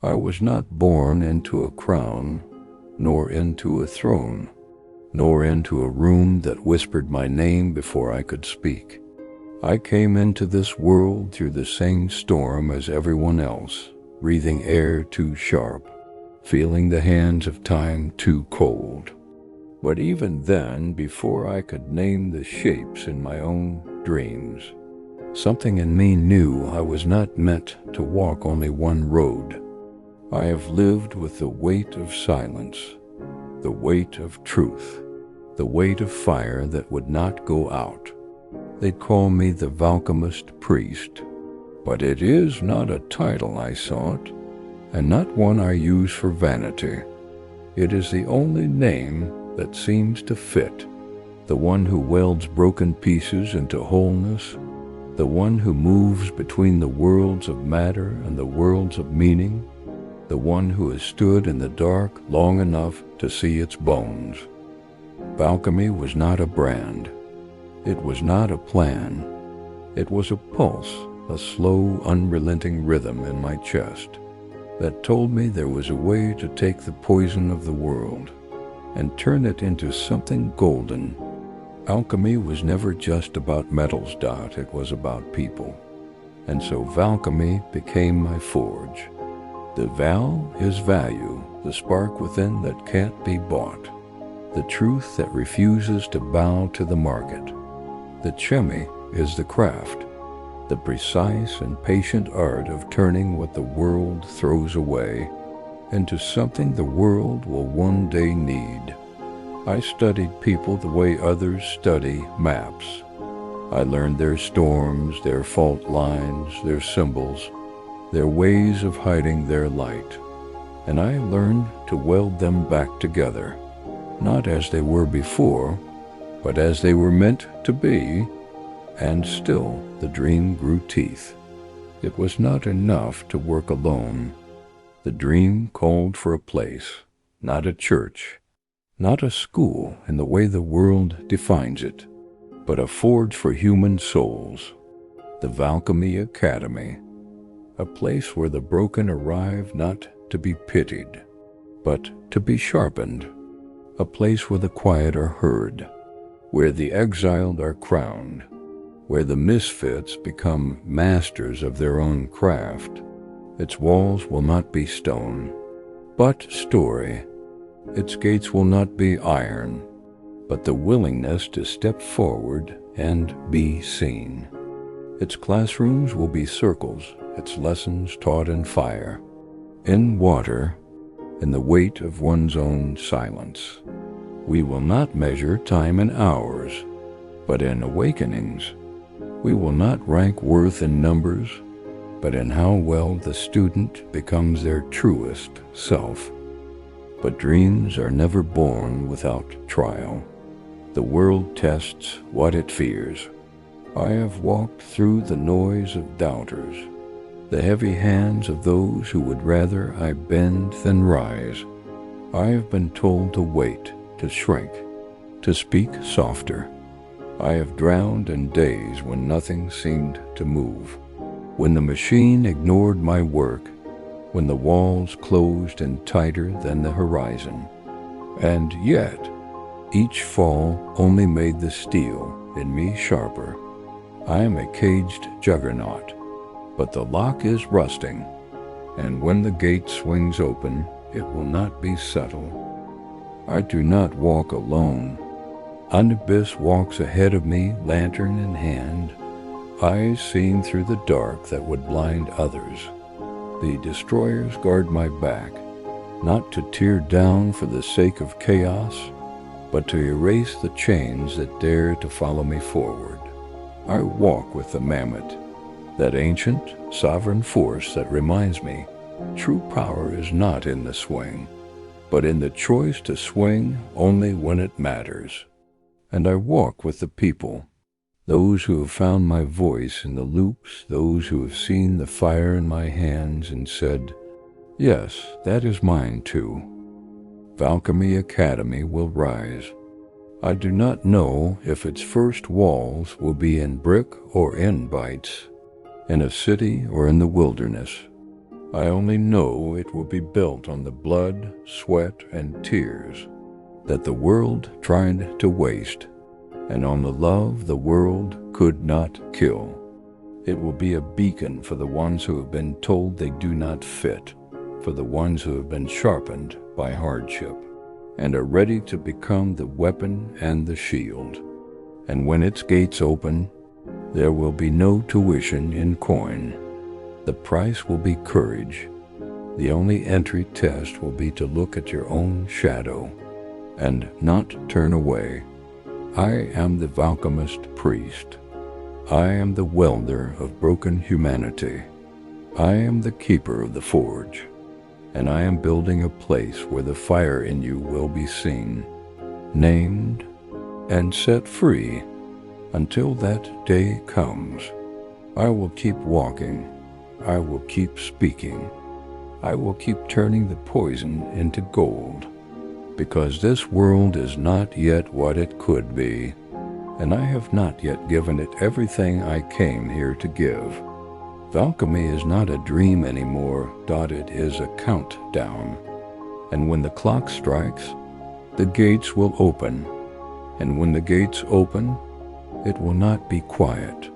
I was not born into a crown, nor into a throne, nor into a room that whispered my name before I could speak. I came into this world through the same storm as everyone else, breathing air too sharp, feeling the hands of time too cold. But even then, before I could name the shapes in my own dreams, something in me knew I was not meant to walk only one road. I have lived with the weight of silence, the weight of truth, the weight of fire that would not go out. They'd call me the Valkemist priest, but it is not a title I sought, and not one I use for vanity. It is the only name that seems to fit, the one who welds broken pieces into wholeness, the one who moves between the worlds of matter and the worlds of meaning, the one who has stood in the dark long enough to see its bones. Valkemi was not a brand. It was not a plan. It was a pulse, a slow, unrelenting rhythm in my chest that told me there was a way to take the poison of the world and turn it into something golden. Alchemy was never just about metals, Dot. It was about people. And so Valkemi became my forge. The Val is value, the spark within that can't be bought, the truth that refuses to bow to the market. The Chemi is the craft, the precise and patient art of turning what the world throws away into something the world will one day need. I studied people the way others study maps. I learned their storms, their fault lines, their symbols, their ways of hiding their light, and I learned to weld them back together, not as they were before, but as they were meant to be, and still the dream grew teeth. It was not enough to work alone. The dream called for a place, not a church, not a school in the way the world defines it, but a forge for human souls, the Valkemi Academy, a place where the broken arrive not to be pitied, but to be sharpened, a place where the quiet are heard, where the exiled are crowned, where the misfits become masters of their own craft. Its walls will not be stone, but story. Its gates will not be iron, but the willingness to step forward and be seen. Its classrooms will be circles, its lessons taught in fire, in water, in the weight of one's own silence. We will not measure time in hours, but in awakenings. We will not rank worth in numbers, but in how well the student becomes their truest self. But dreams are never born without trial. The world tests what it fears. I have walked through the noise of doubters, the heavy hands of those who would rather I bend than rise. I have been told to wait, to shrink, to speak softer. I have drowned in days when nothing seemed to move, when the machine ignored my work, when the walls closed in tighter than the horizon. And yet, each fall only made the steel in me sharper. I am a caged juggernaut, but the lock is rusting, and when the gate swings open, it will not be subtle. I do not walk alone. Anubis walks ahead of me, lantern in hand, eyes seeing through the dark that would blind others. The destroyers guard my back, not to tear down for the sake of chaos, but to erase the chains that dare to follow me forward. I walk with the mammoth, that ancient, sovereign force that reminds me true power is not in the swing, but in the choice to swing only when it matters. And I walk with the people, those who have found my voice in the loops, those who have seen the fire in my hands and said, yes, that is mine too. Valkemi Academy will rise. I do not know if its first walls will be in brick or in bites, in a city or in the wilderness. I only know it will be built on the blood, sweat, and tears that the world tried to waste, and on the love the world could not kill. It will be a beacon for the ones who have been told they do not fit, for the ones who have been sharpened by hardship, and are ready to become the weapon and the shield. And when its gates open, there will be no tuition in coin. The price will be courage. The only entry test will be to look at your own shadow and not turn away. I am the Valkhamist priest. I am the welder of broken humanity. I am the keeper of the forge, and I am building a place where the fire in you will be seen, named, and set free. Until that day comes, I will keep walking. I will keep speaking. I will keep turning the poison into gold, because this world is not yet what it could be, and I have not yet given it everything I came here to give. Alchemy is not a dream anymore, it is a countdown. And when the clock strikes, the gates will open. And when the gates open, it will not be quiet.